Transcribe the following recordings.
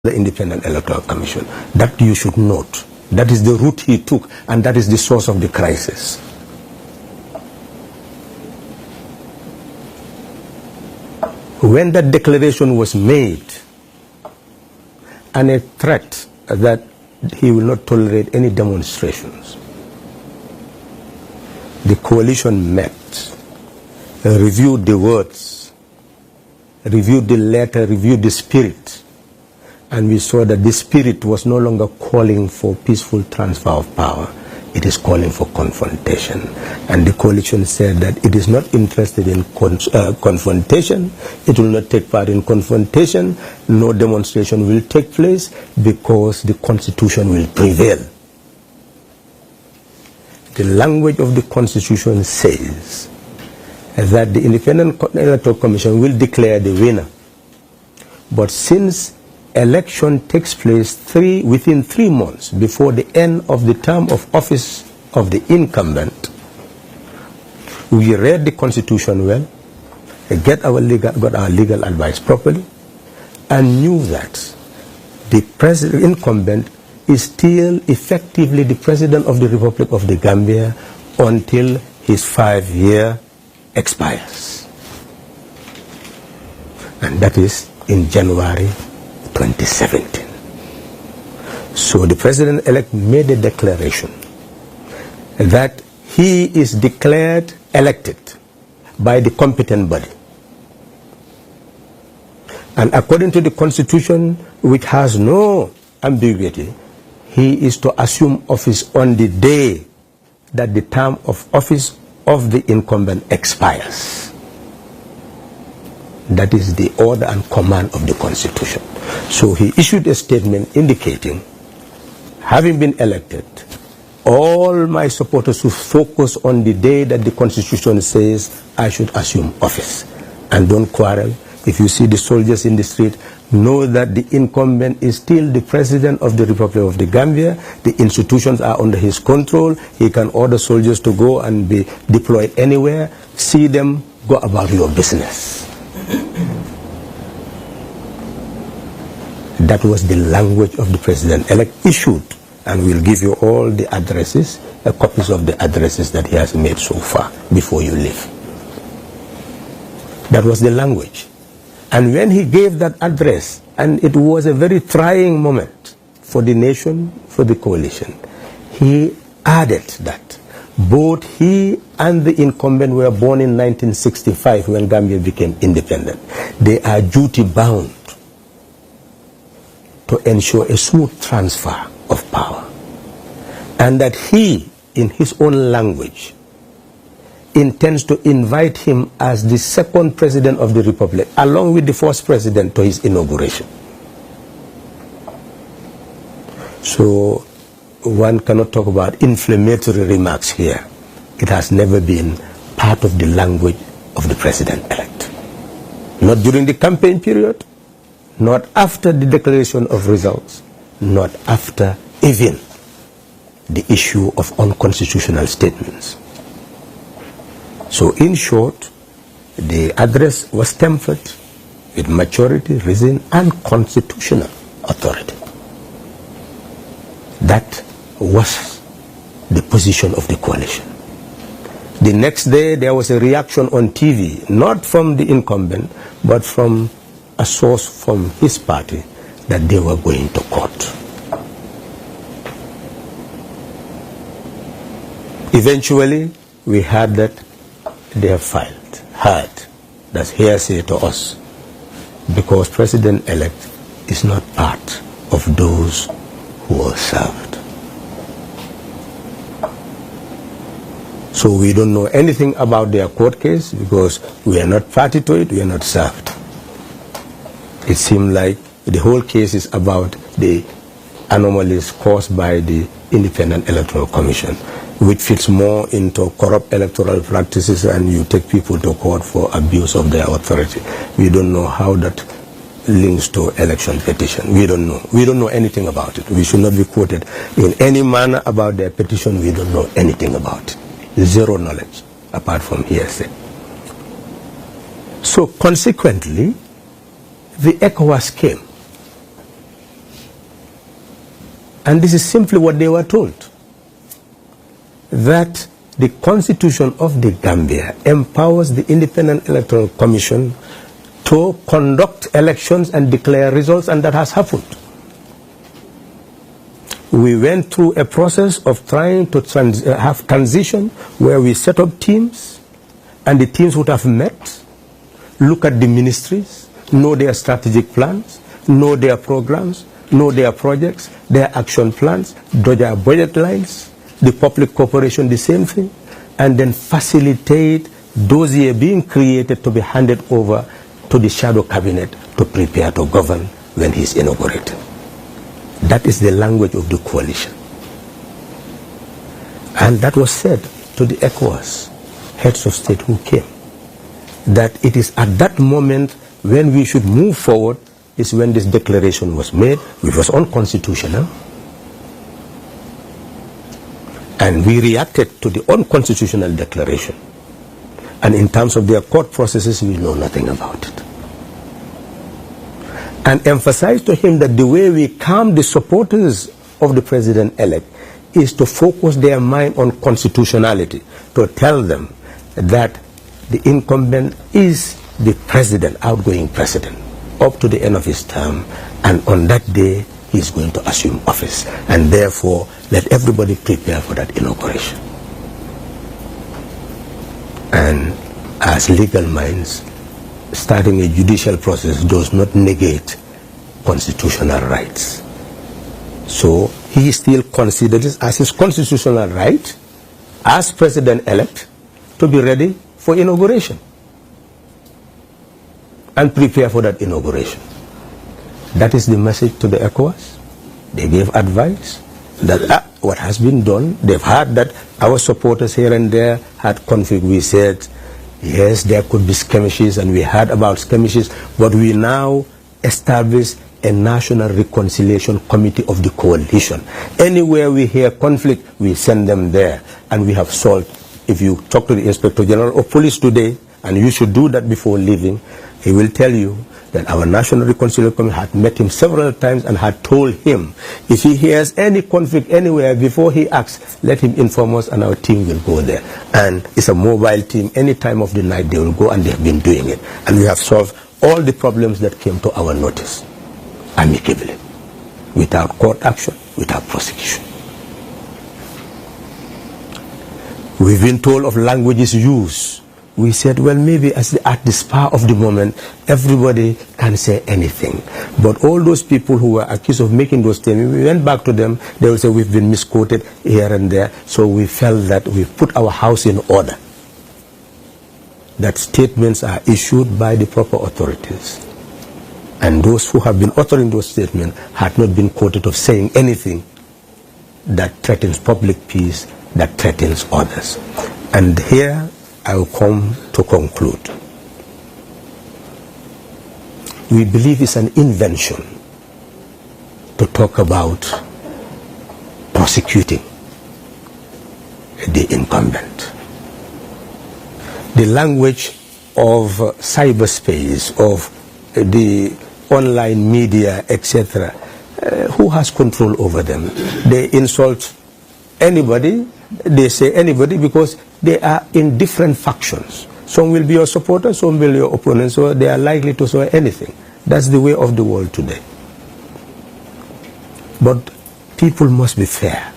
the Independent Electoral Commission. That you should note. That is the route he took, and that is the source of the crisis. When that declaration was made, and a threat that he will not tolerate any demonstrations, the coalition met, reviewed the words, reviewed the letter, reviewed the spirit, and we saw that the spirit was no longer calling for peaceful transfer of power. It is calling for confrontation. And the coalition said that it is not interested in confrontation. It will not take part in confrontation. No demonstration will take place because the Constitution will prevail. The language of the Constitution says that the Independent Electoral Commission will declare the winner. But since election takes place within 3 months before the end of the term of office of the incumbent, we read the Constitution well, got our legal advice properly, and knew that the incumbent is still effectively the President of the Republic of the Gambia until his 5-year expires. And that is in January 2017. So the President-elect made a declaration that he is declared elected by the competent body. And according to the Constitution, which has no ambiguity, he is to assume office on the day that the term of office of the incumbent expires. That is the order and command of the Constitution. So he issued a statement indicating, having been elected, all my supporters should focus on the day that the Constitution says I should assume office. And don't quarrel. If you see the soldiers in the street, know that the incumbent is still the President of the Republic of the Gambia. The institutions are under his control. He can order soldiers to go and be deployed anywhere. See them, go about your business. That was the language of the President-elect issued, and we'll give you all the addresses, copies of the addresses that he has made so far before you leave. That was the language. And when he gave that address, and it was a very trying moment for the nation, for the coalition, he added that both he and the incumbent were born in 1965 when Gambia became independent. They are duty-bound to ensure a smooth transfer of power. And that he, in his own language, intends to invite him as the second president of the Republic, along with the first president, to his inauguration. So one cannot talk about inflammatory remarks here. It has never been part of the language of the President-elect. Not during the campaign period, not after the declaration of results, not after even the issue of unconstitutional statements. So in short, the address was tempered with maturity, reason, and constitutional authority. That was the position of the coalition. The next day, there was a reaction on TV, not from the incumbent, but from a source from his party, that they were going to court. Eventually, we heard that they have heard. That's hearsay to us, because President-elect is not part of those who were served. So we don't know anything about their court case because we are not party to it, we are not served. It seemed like the whole case is about the anomalies caused by the Independent Electoral Commission, which fits more into corrupt electoral practices, and you take people to court for abuse of their authority. We don't know how that links to election petition. We don't know. We don't know anything about it. We should not be quoted in any manner about their petition. We don't know anything about it. Zero knowledge, apart from hearsay. So consequently, the ECOWAS came And this is simply what they were told, that the Constitution of the Gambia empowers the Independent Electoral Commission to conduct elections and declare results, and that has happened. We went through a process of trying to have transition where we set up teams, and the teams would have met, look at the ministries, know their strategic plans, know their programs, know their projects, their action plans, their budget lines, the public corporation, the same thing, and then facilitate dossier being created to be handed over to the shadow cabinet to prepare to govern when he is inaugurated. That is the language of the coalition. And that was said to the ECOWAS heads of state who came, that it is at that moment when we should move forward is when this declaration was made, which was unconstitutional. And we reacted to the unconstitutional declaration. And in terms of their court processes, we know nothing about it. And emphasized to him that the way we calm the supporters of the president-elect is to focus their mind on constitutionality, to tell them that the incumbent is the president, outgoing president, up to the end of his term, and on that day he is going to assume office, and therefore let everybody prepare for that inauguration. And as legal minds, starting a judicial process does not negate constitutional rights. So he still considers it as his constitutional right as president-elect to be ready for inauguration and prepare for that inauguration. That is the message to the ECOWAS. They gave advice that what has been done, they've heard that our supporters here and there had conflict. We said, yes, there could be skirmishes, and we heard about skirmishes, but we now establish a National Reconciliation Committee of the coalition. Anywhere we hear conflict, we send them there, and we have solved. If you talk to the Inspector General of Police today, and you should do that before leaving, he will tell you that our National Reconciliation Committee had met him several times and had told him, if he hears any conflict anywhere, before he acts, let him inform us and our team will go there. And it's a mobile team. Any time of the night they will go, and they have been doing it. And we have solved all the problems that came to our notice amicably, without court action, without prosecution. We've been told of languages used. We said, well, maybe at the spur of the moment, everybody can say anything. But all those people who were accused of making those statements, we went back to them, they will say, we've been misquoted here and there. So we felt that we put our house in order, that statements are issued by the proper authorities. And those who have been uttering those statements had not been quoted of saying anything that threatens public peace, that threatens others. And here I will come to conclude. We believe it's an invention to talk about prosecuting the incumbent. The language of cyberspace, of the online media, etc., who has control over them? They insult anybody, they say anybody, because they are in different factions. Some will be your supporters, some will be your opponents, so they are likely to say anything. That's the way of the world today. But people must be fair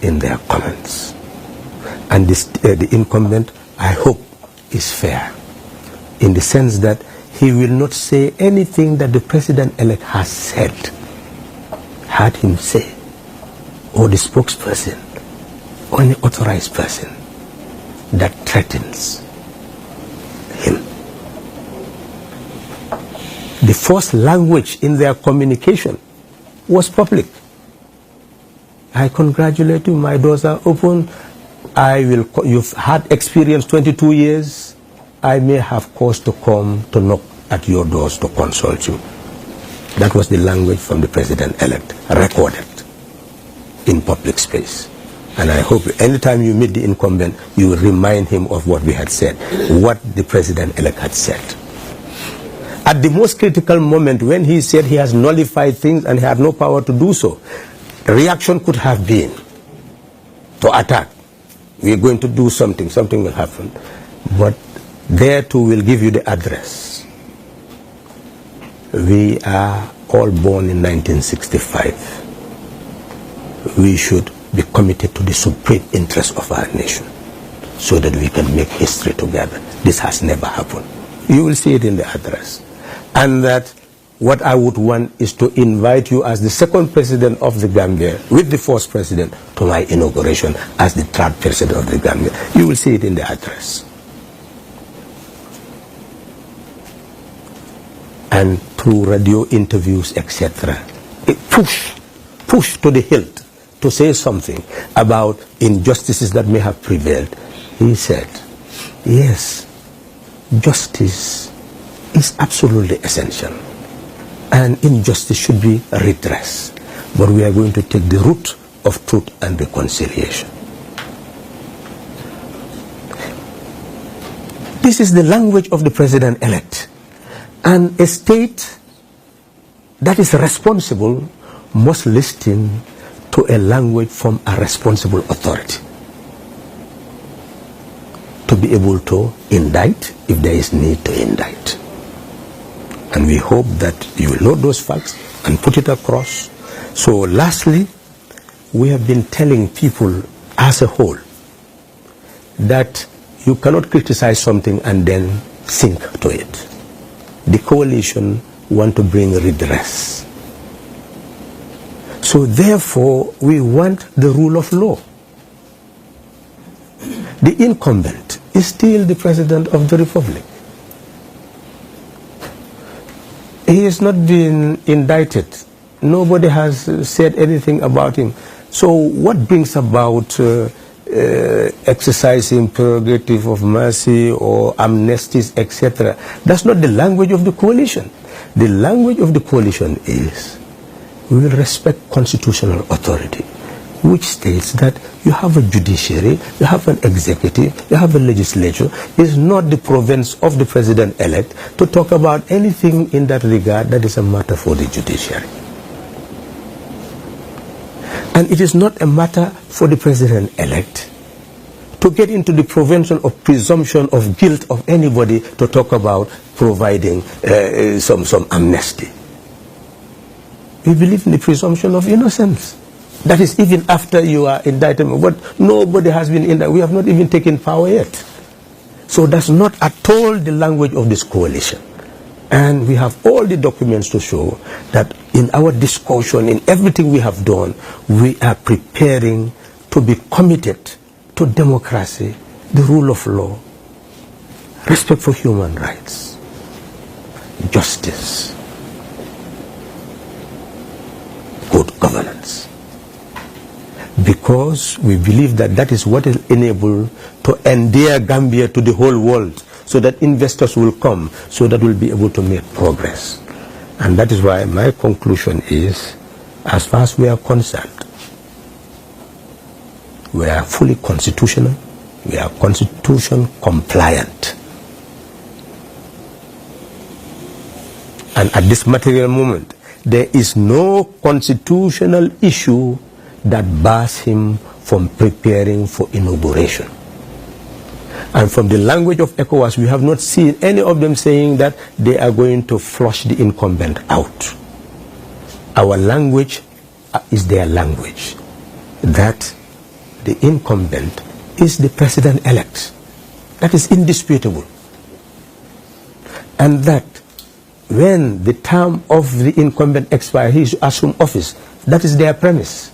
in their comments. And this, the incumbent, I hope, is fair, in the sense that he will not say anything that the president-elect has said, had him say, or the spokesperson, or any authorized person, that threatens him. The first language in their communication was public. I congratulate you, my doors are open. You've had experience 22 years. I may have cause to come to knock at your doors to consult you. That was the language from the president-elect, recorded in public space. And I hope anytime you meet the incumbent, you will remind him of what we had said, what the president-elect had said. At the most critical moment, when he said he has nullified things and he had no power to do so, reaction could have been to attack. We are going to do something, something will happen. But there too will give you the address. We are all born in 1965. We should be committed to the supreme interest of our nation so that we can make history together. This has never happened. You will see it in the address. And that what I would want is to invite you as the second president of the Gambia with the first president to my inauguration as the third president of the Gambia. You will see it in the address. And through radio interviews, etc. Push to the hilt to say something about injustices that may have prevailed. He said, yes, justice is absolutely essential. And injustice should be redressed. But we are going to take the route of truth and reconciliation. This is the language of the president-elect. And a state that is responsible must listen to a language from a responsible authority to be able to indict if there is need to indict. And we hope that you will note those facts and put it across. So lastly, we have been telling people as a whole that you cannot criticize something and then sink to it. The coalition want to bring redress. So therefore, we want the rule of law. The incumbent is still the president of the republic. He has not been indicted. Nobody has said anything about him. So what brings about exercising prerogative of mercy or amnesties, etc.? That's not the language of the coalition. The language of the coalition is we will respect constitutional authority, which states that you have a judiciary, you have an executive, you have a legislature. It's not the province of the president-elect to talk about anything in that regard. That is a matter for the judiciary. And it is not a matter for the president-elect to get into the presumption of guilt of anybody to talk about providing some amnesty. We believe in the presumption of innocence. That is even after you are indicted. But nobody has been indicted. We have not even taken power yet. So that's not at all the language of this coalition. And we have all the documents to show that in our discussion, in everything we have done, we are preparing to be committed to democracy, the rule of law, respect for human rights, justice, good governance. Because we believe that that is what will enable to endear Gambia to the whole world, so that investors will come, so that we'll be able to make progress. And that is why my conclusion is, as far as we are concerned, we are fully constitutional, we are constitution compliant. And at this material moment, there is no constitutional issue that bars him from preparing for inauguration. And from the language of ECOWAS, we have not seen any of them saying that they are going to flush the incumbent out. Our language is their language, that the incumbent is the president-elect. That is indisputable. And that when the term of the incumbent expires, he should assume office. That is their premise.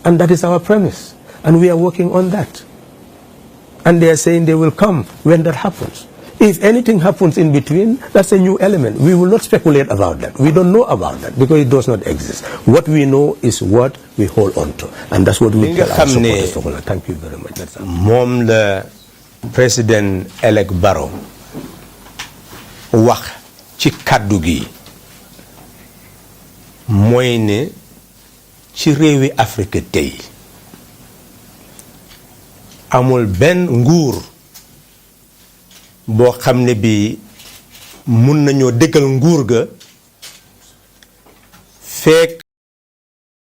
And that is our premise. And we are working on that. And they are saying they will come when that happens. If anything happens in between, that's a new element. We will not speculate about that. We don't know about that because it does not exist. What we know is what we hold on to. And that's what we tell our supporters. Thank you very much. Moom la President-elect Barrow wax ci kaddu gi mooy ne ci réewi Afrique tey amul benn nguur boo xam ne bi mun nañoo dëggal nguur ga fekk